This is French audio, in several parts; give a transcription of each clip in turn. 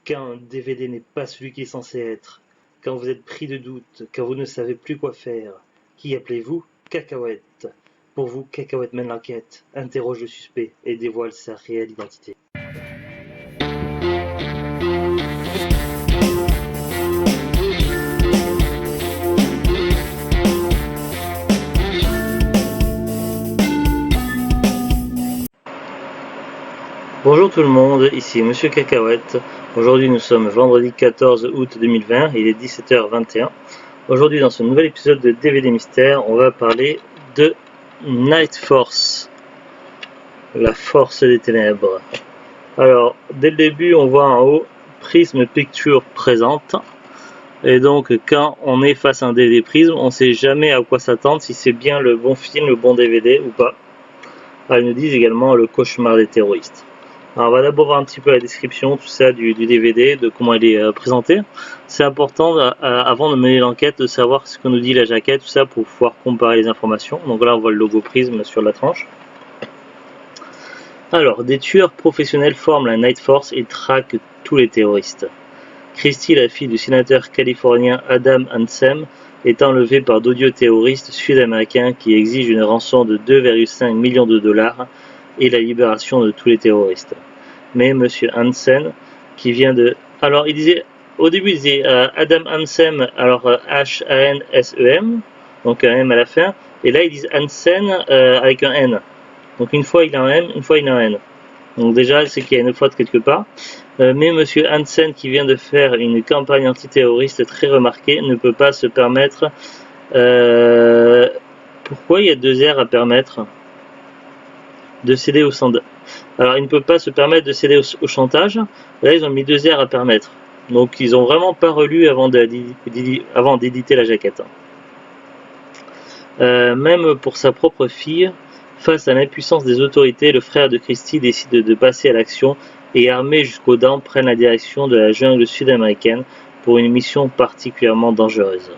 Quand un DVD n'est pas celui qu'il est censé être, quand vous êtes pris de doute, quand vous ne savez plus quoi faire, qui appelez-vous? Cacahuète. Pour vous, Cacahuète mène l'enquête, interroge le suspect et dévoile sa réelle identité. Bonjour tout le monde, ici Monsieur Cacahuète. Aujourd'hui nous sommes vendredi 14 août 2020, il est 17h21. Aujourd'hui dans ce nouvel épisode de DVD Mystère, on va parler de Night Force, la force des ténèbres. Alors dès le début on voit en haut Prism Picture présente. Et donc quand on est face à un DVD Prism, on ne sait jamais à quoi s'attendre, si c'est bien le bon film, le bon DVD ou pas. Alors, ils nous disent également le cauchemar des terroristes. Alors, on va d'abord voir un petit peu la description, tout ça du DVD, de comment il est présenté. C'est important, avant de mener l'enquête, de savoir ce que nous dit la jaquette, tout ça, pour pouvoir comparer les informations. Donc là, on voit le logo Prism sur la tranche. Alors, des tueurs professionnels forment la Night Force et traquent tous les terroristes. Christy, la fille du sénateur californien Adam Hansen, est enlevée par d'odieux terroristes sud-américains qui exigent une rançon de 2,5 millions de dollars et la libération de tous les terroristes. Mais M. Hansen, qui vient de... Alors, il disait... Au début, il disait Adam Hansen, alors H-A-N-S-E-M, donc un M à la fin. Et là, ils disent Hansen avec un N. Donc une fois, il a un M, une fois, il a un N. Donc déjà, c'est qu'il y a une faute quelque part. Mais M. Hansen, qui vient de faire une campagne antiterroriste très remarquée, ne peut pas se permettre... Pourquoi il y a deux R à permettre de céder au chantage? Alors, il ne peut pas se permettre de céder au chantage. Là, ils ont mis deux R à permettre. Donc, ils n'ont vraiment pas relu avant d'éditer la jaquette. Même pour sa propre fille, face à l'impuissance des autorités, le frère de Christy décide de passer à l'action et, armé jusqu'aux dents, prennent la direction de la jungle sud-américaine pour une mission particulièrement dangereuse.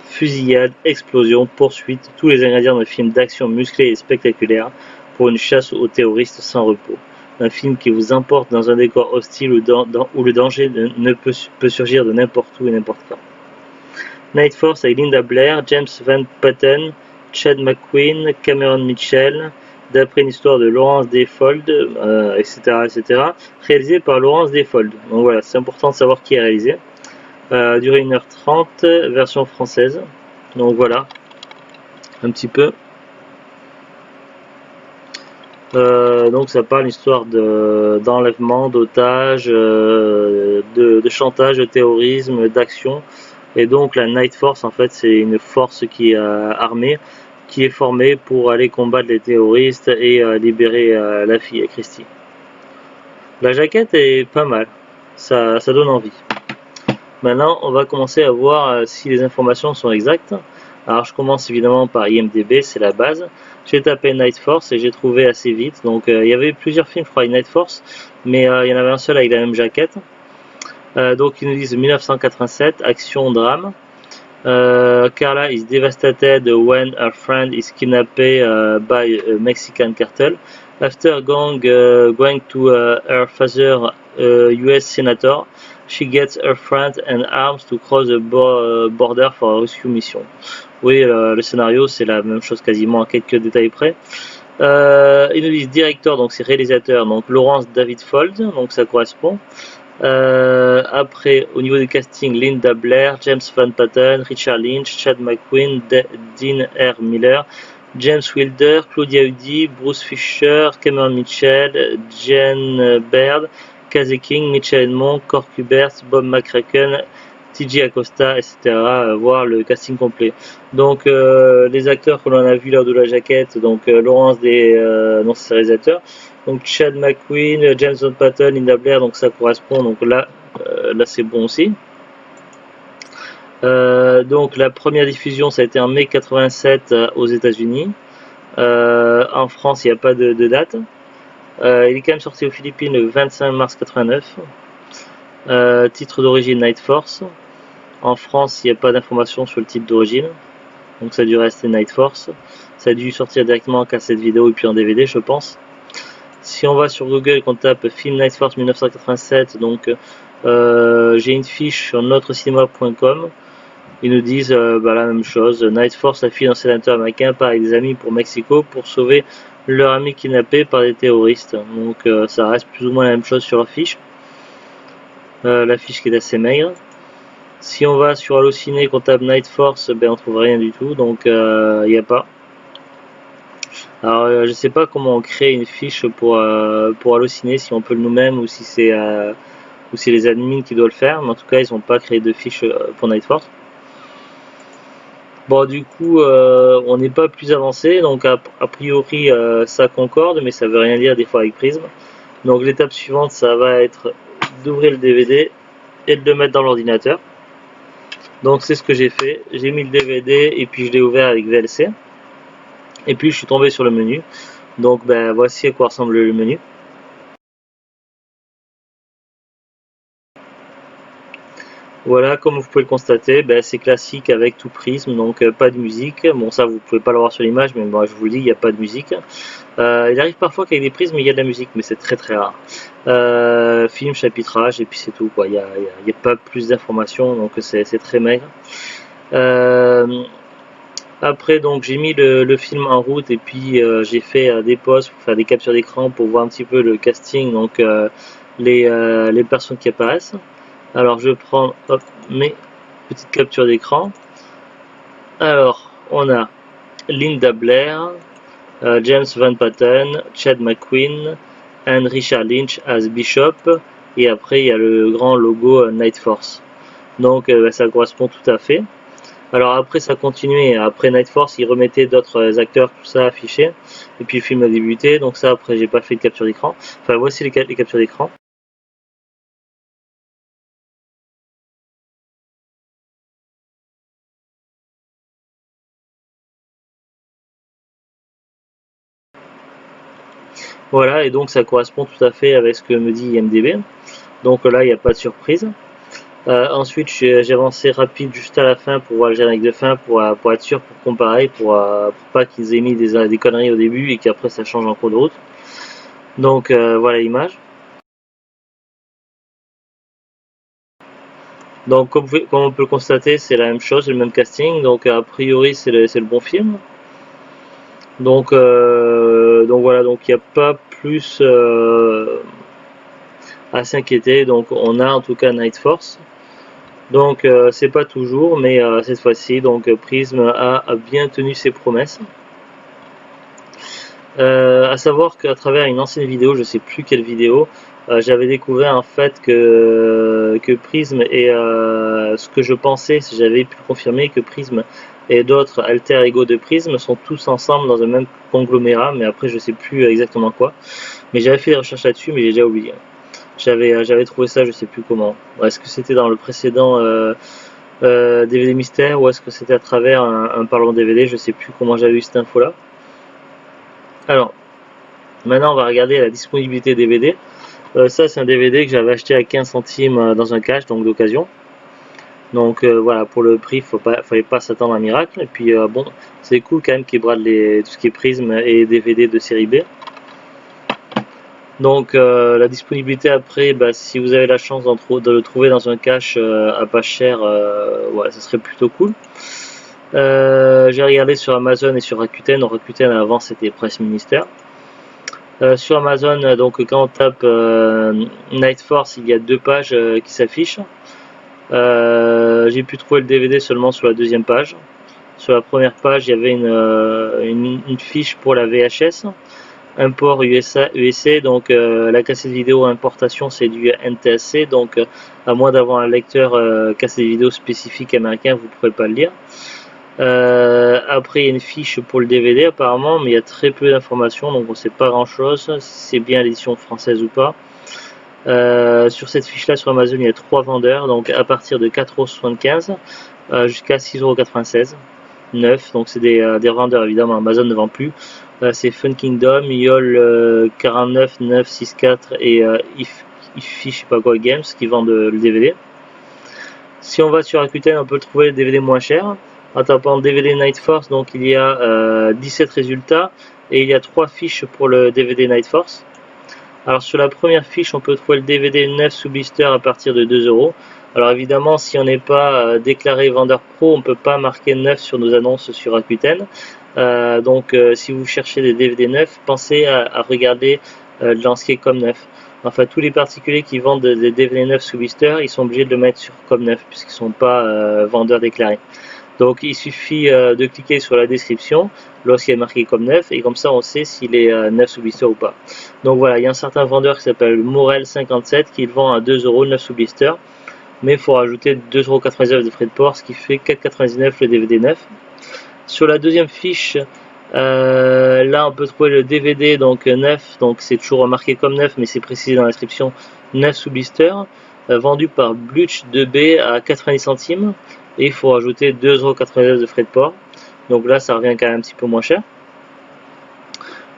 Fusillade, explosion, poursuite, tous les ingrédients d'un film d'action musclé et spectaculaire pour une chasse aux terroristes sans repos. Un film qui vous emporte dans un décor hostile où le danger peut surgir de n'importe où et n'importe quand. Night Force avec Linda Blair, James Van Patten, Chad McQueen, Cameron Mitchell, d'après une histoire de Laurence Desfold, etc., réalisé par Laurence Desfold. Donc voilà, c'est important de savoir qui a réalisé. Durée 1h30, version française. Donc voilà, un petit peu. Donc ça parle d'histoire d'enlèvement, d'otages, de chantage, de terrorisme, d'action. Et donc la Night Force, en fait, c'est une force qui est armée, qui est formée pour aller combattre les terroristes et libérer la fille, Christy. La jaquette est pas mal, ça donne envie. Maintenant, on va commencer à voir si les informations sont exactes. Alors je commence évidemment par IMDb, c'est la base. J'ai tapé Night Force et j'ai trouvé assez vite. Donc il y avait plusieurs films, je crois, Night Force, mais il y en avait un seul avec la même jaquette. Donc ils nous disent 1987, action, drame. Carla is devastated when her friend is kidnapped by a Mexican cartel. After going to her father, US senator, she gets her friend and arms to cross the border for a rescue mission. Oui, le scénario c'est la même chose quasiment à quelques détails près. Ils nous disent directeur, donc c'est réalisateur, donc Laurence David Fold, donc ça correspond. Après, au niveau du casting, Linda Blair, James Van Patten, Richard Lynch, Chad McQueen, Dean R. Miller, James Wilder, Claudia Udy, Bruce Fisher, Cameron Mitchell, Jen Baird, Casey King, Mitchell Edmond, Cork Hubert, Bob McCracken, TJ Acosta, etc. Voir le casting complet. Donc les acteurs que l'on a vu lors de la jaquette, donc Laurence non c'est réalisateur. Donc Chad McQueen, James Van Patten, Linda Blair, donc ça correspond. Donc là c'est bon aussi. Donc la première diffusion ça a été en mai 87 aux États-Unis. En France il n'y a pas de date. Il est quand même sorti aux Philippines le 25 mars 89. Titre d'origine Night Force. En France il n'y a pas d'informations sur le titre d'origine. Donc ça a dû rester Night Force. Ça a dû sortir directement en cassette vidéo et puis en DVD je pense. Si on va sur Google et qu'on tape film Night Force 1987, donc J'ai une fiche sur NotreCinema.com. Ils nous disent la même chose. Night Force, la fille d'un sénateur américain, part avec des amis pour Mexico pour sauver leur ami kidnappé par des terroristes. Donc ça reste plus ou moins la même chose sur la fiche. La fiche qui est assez maigre. Si on va sur Allociné, qu'on tape Night Force, ben on trouve rien du tout, donc il n'y a pas. Alors je sais pas comment on crée une fiche pour Allociné, si on peut le nous-mêmes ou si c'est les admins qui doivent le faire, mais en tout cas ils n'ont pas créé de fiche pour Night Force. Bon, du coup on n'est pas plus avancé, donc a priori ça concorde, mais ça veut rien dire des fois avec Prism. Donc l'étape suivante, ça va être d'ouvrir le DVD et de le mettre dans l'ordinateur. Donc c'est ce que j'ai fait, j'ai mis le DVD et puis je l'ai ouvert avec VLC. Et puis je suis tombé sur le menu. Donc voici à quoi ressemble le menu. Voilà, comme vous pouvez le constater, c'est classique avec tout Prism, donc pas de musique. Bon, ça vous pouvez pas le voir sur l'image, mais moi je vous le dis, il n'y a pas de musique. Il arrive parfois qu'avec des prismes il y a de la musique, mais c'est très très rare. Film, chapitrage, et puis c'est tout, quoi. Il n'y a pas plus d'informations, donc c'est très maigre. Après, donc j'ai mis le film en route et puis j'ai fait des pauses pour faire des captures d'écran pour voir un petit peu le casting, donc les personnes qui apparaissent. Alors je prends mes petites captures d'écran. Alors on a Linda Blair, James Van Patten, Chad McQueen, and Richard Lynch as Bishop, et après il y a le grand logo Night Force. Donc ça correspond tout à fait. Alors après ça continuait, après Night Force ils remettaient d'autres acteurs, tout ça affiché, et puis le film a débuté, donc ça après j'ai pas fait de capture d'écran. Enfin voici les captures d'écran. Voilà, et donc ça correspond tout à fait avec ce que me dit IMDb. Donc là, il n'y a pas de surprise. Ensuite, j'ai avancé rapide juste à la fin pour voir le générique de fin, pour être sûr, pour comparer, pour pas qu'ils aient mis des conneries au début et qu'après ça change en cours de route. Donc voilà l'image. Donc comme on peut le constater, c'est la même chose, le même casting. Donc a priori, c'est le bon film. Donc voilà, donc il n'y a pas plus à s'inquiéter. Donc on a en tout cas Night Force. Donc c'est pas toujours, mais cette fois-ci, donc Prism a bien tenu ses promesses. À savoir qu'à travers une ancienne vidéo, je sais plus quelle vidéo, j'avais découvert en fait que Prism et ce que je pensais, si j'avais pu le confirmer, que Prism et d'autres alter ego de Prism sont tous ensemble dans un même conglomérat, mais après je sais plus exactement quoi. Mais j'avais fait des recherches là-dessus, mais j'ai déjà oublié. J'avais trouvé ça, je sais plus comment. Est-ce que c'était dans le précédent DVD Mystère, ou est-ce que c'était à travers un parlant DVD, je sais plus comment j'avais eu cette info là. Alors, maintenant on va regarder la disponibilité DVD. Ça c'est un DVD que j'avais acheté à 15 centimes dans un cash, donc d'occasion. Donc voilà, pour le prix, fallait pas s'attendre à un miracle. Et puis bon, c'est cool quand même qu'ils bradent tout ce qui est Prism et DVD de série B. Donc la disponibilité après, si vous avez la chance de le trouver dans un cache à pas cher, ouais, ça serait plutôt cool. J'ai regardé sur Amazon et sur Rakuten. Donc Rakuten avant c'était Presse Ministère. Sur Amazon, donc quand on tape Night Force, il y a 2 pages qui s'affichent. J'ai pu trouver le DVD seulement sur la deuxième page. Sur la première page, il y avait une fiche pour la VHS. Import USA, donc la cassette vidéo importation c'est du NTSC, donc à moins d'avoir un lecteur cassette vidéo spécifique américain, vous ne pourrez pas le lire. Après il y a une fiche pour le DVD apparemment, mais il y a très peu d'informations, donc on ne sait pas grand chose, si c'est bien l'édition française ou pas. Sur cette fiche là sur Amazon il y a 3 vendeurs, donc à partir de 4,75€ jusqu'à 6,96€. 9, donc c'est des revendeurs évidemment, Amazon ne vend plus. C'est Fun Kingdom, YOL 49964 et Ify je sais pas quoi Games qui vendent le DVD. Si on va sur Rakuten, on peut trouver le DVD moins cher. En tapant DVD Night Force, donc il y a 17 résultats et il y a 3 fiches pour le DVD Night Force. Alors sur la première fiche, on peut trouver le DVD neuf sous blister à partir de 2 euros. Alors évidemment, si on n'est pas déclaré vendeur pro, on ne peut pas marquer neuf sur nos annonces sur Rakuten. Donc si vous cherchez des DVD neufs, pensez à regarder de l'ancien comme neuf. Enfin, tous les particuliers qui vendent des DVD neufs sous blister, ils sont obligés de le mettre sur comme neuf puisqu'ils ne sont pas vendeurs déclarés. Donc il suffit de cliquer sur la description lorsqu'il est marqué comme neuf et comme ça on sait s'il est neuf sous blister ou pas. Donc voilà, il y a un certain vendeur qui s'appelle Morel57 qui le vend à 2 euros neuf sous blister, mais il faut rajouter 2,99 € de frais de port, ce qui fait 4,99 € le DVD neuf. Sur la deuxième fiche, là on peut trouver le DVD donc neuf, donc c'est toujours marqué comme neuf mais c'est précisé dans la description, neuf sous blister, vendu par Blutch 2B à 90 centimes et il faut rajouter 2,99 € de frais de port, donc là ça revient quand même un petit peu moins cher.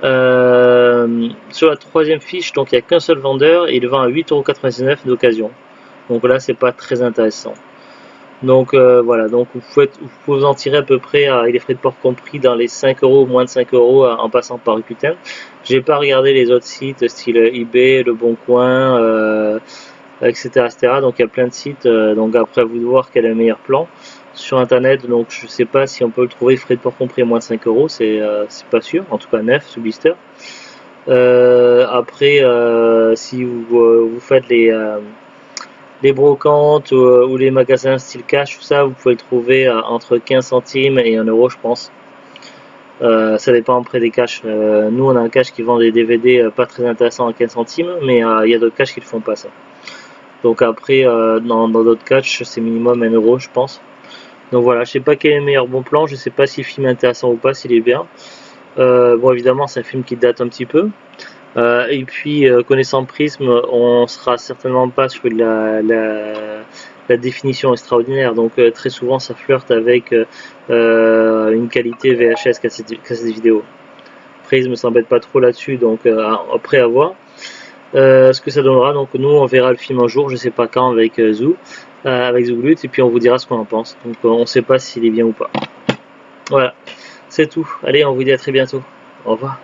Sur la troisième fiche, donc il n'y a qu'un seul vendeur et il vend à 8,99 € d'occasion, donc là c'est pas très intéressant. Donc voilà, donc vous pouvez en tirer à peu près avec les frais de port compris dans les 5 euros, moins de 5 € en passant par Rakuten. J'ai pas regardé les autres sites style eBay, Le Bon Coin, etc., etc. Donc il y a plein de sites, donc après à vous de voir quel est le meilleur plan sur internet. Donc je sais pas si on peut le trouver frais de port compris à moins de 5 €, c'est pas sûr, en tout cas neuf sous blister. Après si vous faites les brocantes ou les magasins style cash, tout ça, vous pouvez le trouver entre 15 centimes et 1 € je pense. Ça dépend après des caches. Nous on a un cache qui vend des DVD pas très intéressants à 15 centimes, mais il y a d'autres caches qui le font pas ça. Donc après dans d'autres caches c'est minimum 1 € je pense. Donc voilà, je sais pas quel est le meilleur bon plan, je sais pas si le film est intéressant ou pas, s'il est bien. Bon évidemment c'est un film qui date un petit peu. Et puis connaissant Prism, on sera certainement pas sur la définition extraordinaire, donc très souvent ça flirte avec une qualité VHS cassette vidéo. Prism ne s'embête pas trop là-dessus, donc après à voir ce que ça donnera. Donc nous on verra le film un jour, je sais pas quand, avec avec Zouglut, et puis on vous dira ce qu'on en pense. Donc on sait pas s'il est bien ou pas. Voilà, c'est tout. Allez, on vous dit à très bientôt. Au revoir.